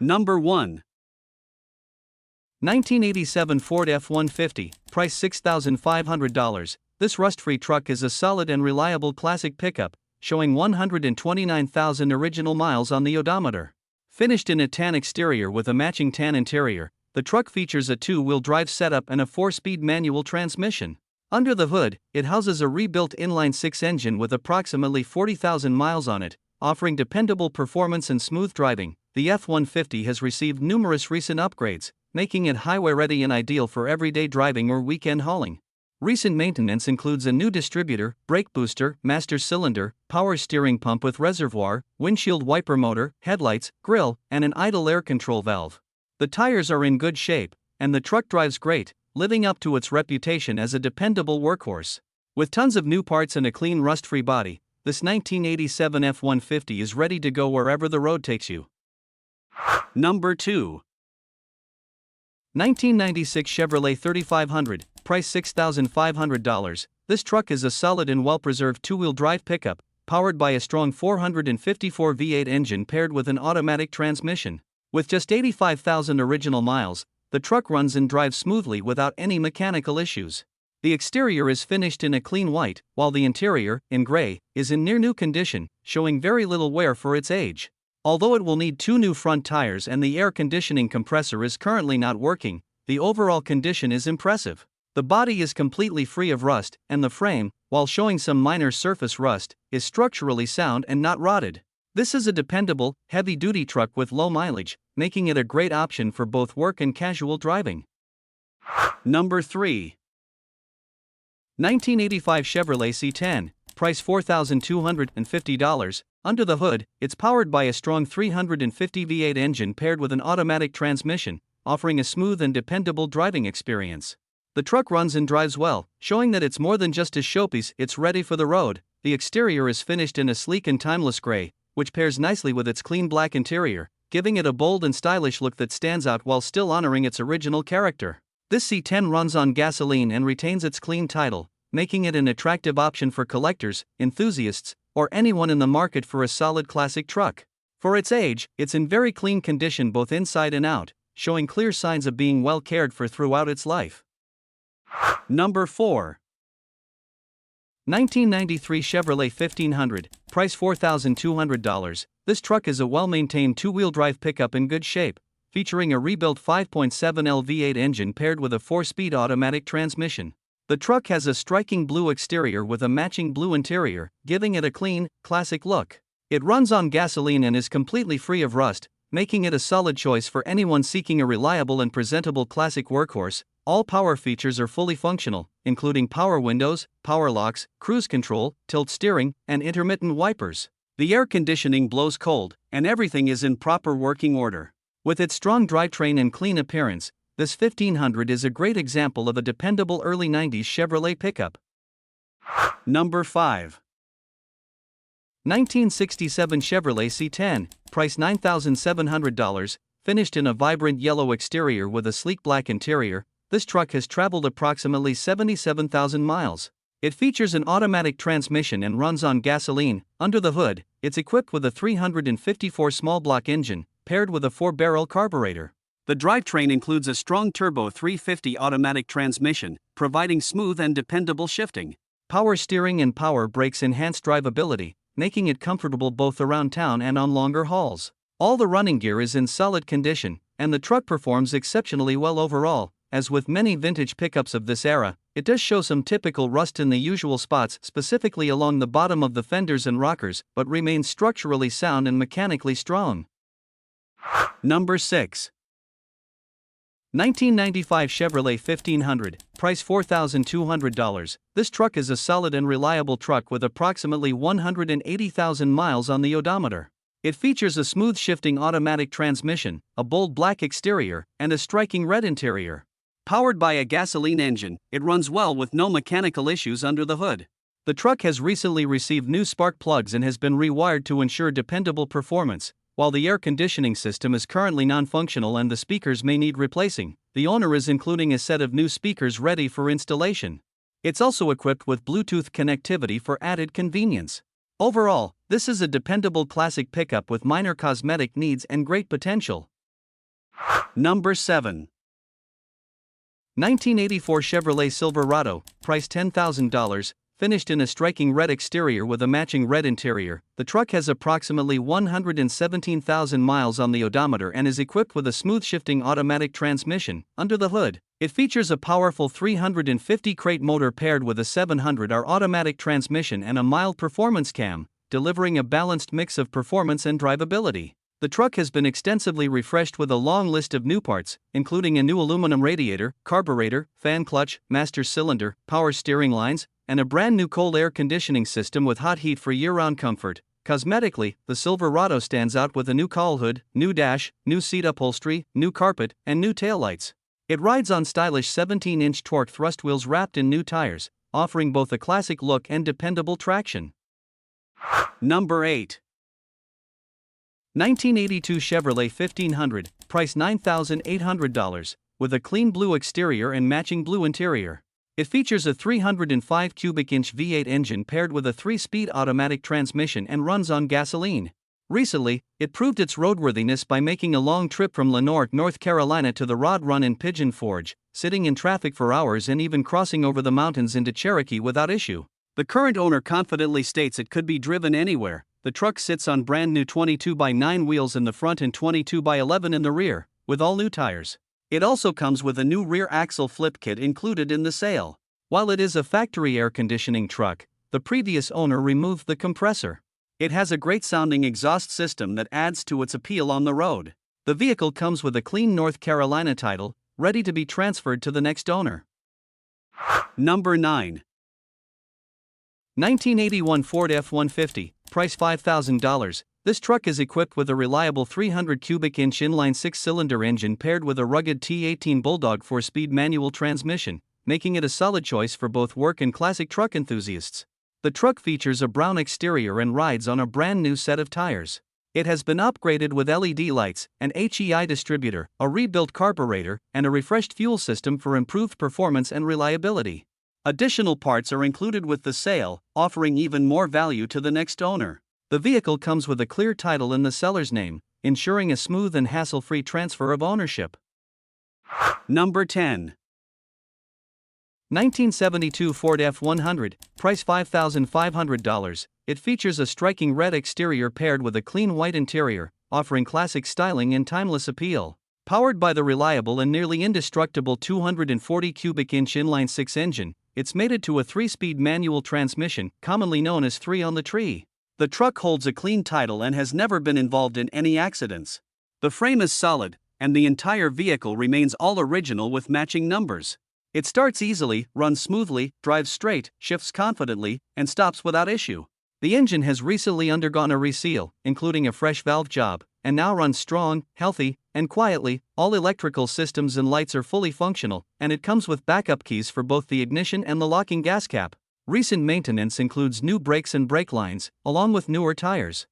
Number 1. 1987 Ford F150, price $6,500. This rust-free truck is a solid and reliable classic pickup, showing 129,000 original miles on the odometer. Finished in a tan exterior with a matching tan interior, the truck features a two-wheel drive setup and a 4-speed manual transmission. Under the hood, it houses a rebuilt inline-six engine with approximately 40,000 miles on it, offering dependable performance and smooth driving. The F-150 has received numerous recent upgrades, making it highway-ready and ideal for everyday driving or weekend hauling. Recent maintenance includes a new distributor, brake booster, master cylinder, power steering pump with reservoir, windshield wiper motor, headlights, grille, and an idle air control valve. The tires are in good shape, and the truck drives great, living up to its reputation as a dependable workhorse. With tons of new parts and a clean rust-free body, this 1987 F-150 is ready to go wherever the road takes you. Number 2. 1996 Chevrolet 3500, price $6,500. This truck is a solid and well-preserved two-wheel drive pickup, powered by a strong 454 V8 engine paired with an automatic transmission. With just 85,000 original miles, the truck runs and drives smoothly without any mechanical issues. The exterior is finished in a clean white, while the interior, in gray, is in near-new condition, showing very little wear for its age. Although it will need 2 new front tires and the air conditioning compressor is currently not working, the overall condition is impressive. The body is completely free of rust, and the frame, while showing some minor surface rust, is structurally sound and not rotted. This is a dependable, heavy-duty truck with low mileage, making it a great option for both work and casual driving. Number 3. 1985 Chevrolet C10, price $4,250. Under the hood, it's powered by a strong 350 V8 engine paired with an automatic transmission, offering a smooth and dependable driving experience. The truck runs and drives well, showing that it's more than just a showpiece, it's ready for the road. The exterior is finished in a sleek and timeless gray, which pairs nicely with its clean black interior, giving it a bold and stylish look that stands out while still honoring its original character. This C10 runs on gasoline and retains its clean title, making it an attractive option for collectors, enthusiasts, or anyone in the market for a solid classic truck. For its age, it's in very clean condition both inside and out, showing clear signs of being well cared for throughout its life. Number 4. 1993 Chevrolet 1500, price $4,200. This truck is a well-maintained two-wheel drive pickup in good shape, featuring a rebuilt 5.7L V8 engine paired with a 4-speed automatic transmission. The truck has a striking blue exterior with a matching blue interior, giving it a clean, classic look. It runs on gasoline and is completely free of rust, making it a solid choice for anyone seeking a reliable and presentable classic workhorse. All power features are fully functional, including power windows, power locks, cruise control, tilt steering, and intermittent wipers. The air conditioning blows cold, and everything is in proper working order. With its strong drivetrain and clean appearance, this 1500 is a great example of a dependable early 90s Chevrolet pickup. Number 5. 1967 Chevrolet C10, price $9,700. Finished in a vibrant yellow exterior with a sleek black interior, this truck has traveled approximately 77,000 miles. It features an automatic transmission and runs on gasoline. Under the hood, it's equipped with a 354 small block engine, paired with a 4-barrel carburetor. The drivetrain includes a strong turbo 350 automatic transmission, providing smooth and dependable shifting. Power steering and power brakes enhance drivability, making it comfortable both around town and on longer hauls. All the running gear is in solid condition, and the truck performs exceptionally well overall. As with many vintage pickups of this era, it does show some typical rust in the usual spots, specifically along the bottom of the fenders and rockers, but remains structurally sound and mechanically strong. Number 6. 1995 Chevrolet 1500, price $4,200. This truck is a solid and reliable truck with approximately 180,000 miles on the odometer. It features a smooth shifting automatic transmission, a bold black exterior, and a striking red interior. Powered by a gasoline engine, it runs well with no mechanical issues under the hood. The truck has recently received new spark plugs and has been rewired to ensure dependable performance. While the air conditioning system is currently non-functional and the speakers may need replacing, the owner is including a set of new speakers ready for installation. It's also equipped with Bluetooth connectivity for added convenience. Overall, this is a dependable classic pickup with minor cosmetic needs and great potential. Number 7. 1984 Chevrolet Silverado, price $10,000, finished in a striking red exterior with a matching red interior. The truck has approximately 117,000 miles on the odometer and is equipped with a smooth-shifting automatic transmission. Under the hood, it features a powerful 350 crate motor paired with a 700R automatic transmission and a mild performance cam, delivering a balanced mix of performance and drivability. The truck has been extensively refreshed with a long list of new parts, including a new aluminum radiator, carburetor, fan clutch, master cylinder, power steering lines, and a brand new cold air conditioning system with hot heat for year-round comfort. Cosmetically, the Silverado stands out with a new cowl hood, new dash, new seat upholstery, new carpet, and new taillights. It rides on stylish 17-inch torque thrust wheels wrapped in new tires, offering both a classic look and dependable traction. Number 8. 1982 Chevrolet 1500, price $9,800, with a clean blue exterior and matching blue interior. It features a 305 cubic inch V8 engine paired with a 3-speed automatic transmission and runs on gasoline. Recently, it proved its roadworthiness by making a long trip from Lenoir, North Carolina to the Rod Run in Pigeon Forge, sitting in traffic for hours and even crossing over the mountains into Cherokee without issue. The current owner confidently states it could be driven anywhere. The truck sits on brand new 22x9 wheels in the front and 22x11 in the rear, with all new tires. It also comes with a new rear axle flip kit included in the sale. While it is a factory air conditioning truck, the previous owner removed the compressor. It has a great sounding exhaust system that adds to its appeal on the road. The vehicle comes with a clean North Carolina title, ready to be transferred to the next owner. Number 9. 1981 Ford F150, price $5,000. This truck is equipped with a reliable 300 cubic inch inline 6-cylinder engine paired with a rugged T18 Bulldog 4-speed manual transmission, making it a solid choice for both work and classic truck enthusiasts. The truck features a brown exterior and rides on a brand new set of tires. It has been upgraded with LED lights, an HEI distributor, a rebuilt carburetor, and a refreshed fuel system for improved performance and reliability. Additional parts are included with the sale, offering even more value to the next owner. The vehicle comes with a clear title in the seller's name, ensuring a smooth and hassle-free transfer of ownership. Number 10. 1972 Ford F100, price $5,500. It features a striking red exterior paired with a clean white interior, offering classic styling and timeless appeal. Powered by the reliable and nearly indestructible 240 cubic inch inline 6 engine, it's mated to a 3-speed manual transmission, commonly known as 3 on the tree. The truck holds a clean title and has never been involved in any accidents. The frame is solid, and the entire vehicle remains all original with matching numbers. It starts easily, runs smoothly, drives straight, shifts confidently, and stops without issue. The engine has recently undergone a reseal, including a fresh valve job, and now runs strong, healthy, and quietly. All electrical systems and lights are fully functional, and it comes with backup keys for both the ignition and the locking gas cap. Recent maintenance includes new brakes and brake lines, along with newer tires.